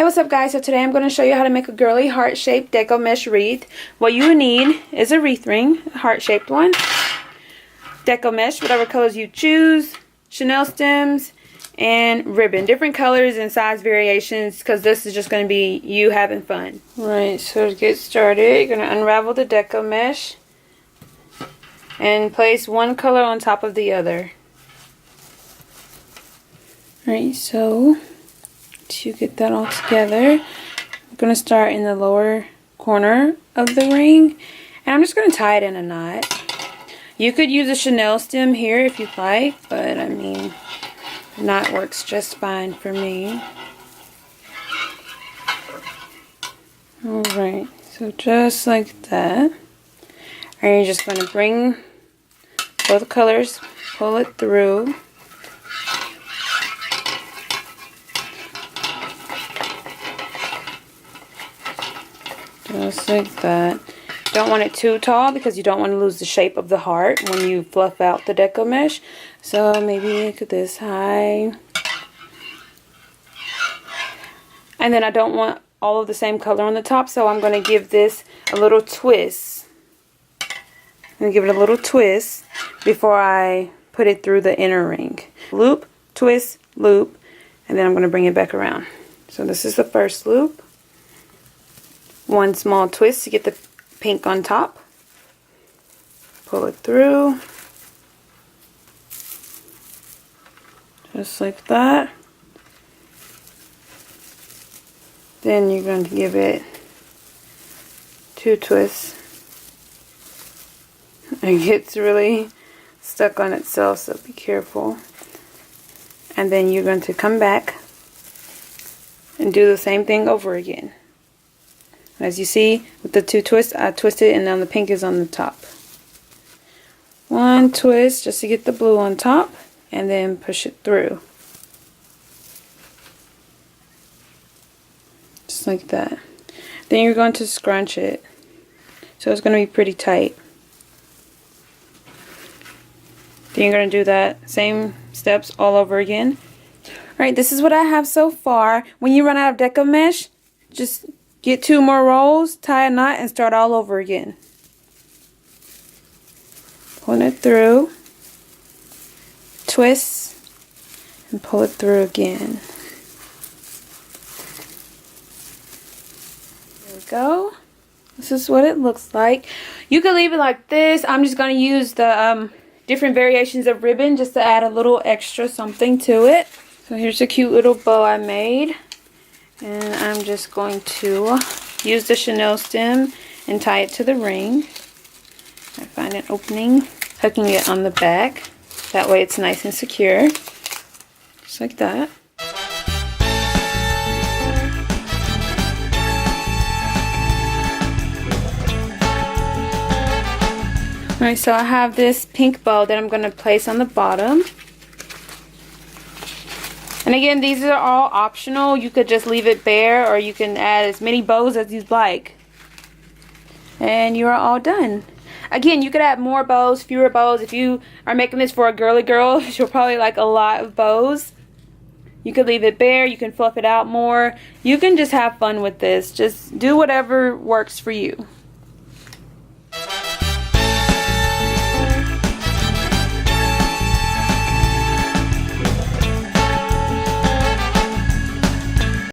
Hey, what's up guys? So today I'm going to show you how to make a girly heart-shaped deco mesh wreath. What you need is a wreath ring, a heart-shaped one, deco mesh, whatever colors you choose, chenille stems, and ribbon. Different colors and size variations because this is just going to be you having fun. Right, so to get started, you're going to unravel the deco mesh and place one color on top of the other. Right, so to get that all together, I'm going to start in the lower corner of the ring, and I'm just going to tie it in a knot. You could use a chenille stem here if you'd like, but I mean, the knot works just fine for me. Alright, so just like that. And you're just going to bring both colors, pull it through. Just like that. Don't want it too tall because you don't want to lose the shape of the heart when you fluff out the deco mesh. So maybe look at this high. And then I don't want all of the same color on the top, so I'm going to give this a little twist. I'm going to give it a little twist before I put it through the inner ring. Loop, twist, loop, and then I'm going to bring it back around. So this is the first loop. One small twist to get the pink on top. Pull it through. Just like that. Then you're going to give it two twists. It gets really stuck on itself, so be careful. And then you're going to come back and do the same thing over again. As you see, with the two twists, I twisted and now the pink is on the top. One twist just to get the blue on top, and then push it through. Just like that. Then you're going to scrunch it. So it's going to be pretty tight. Then you're going to do that same steps all over again. Alright, this is what I have so far. When you run out of deco mesh, just get two more rolls, tie a knot, and start all over again. Pulling it through, twist, and pull it through again. There we go. This is what it looks like. You could leave it like this. I'm just going to use the different variations of ribbon just to add a little extra something to it. So here's a cute little bow I made. And I'm just going to use the chenille stem and tie it to the ring. I find an opening, hooking it on the back. That way it's nice and secure. Just like that. Alright, so I have this pink bow that I'm going to place on the bottom. And again, these are all optional. You could just leave it bare, or you can add as many bows as you'd like. And you are all done. Again, you could add more bows, fewer bows. If you are making this for a girly girl, she'll probably like a lot of bows. You could leave it bare. You can fluff it out more. You can just have fun with this. Just do whatever works for you.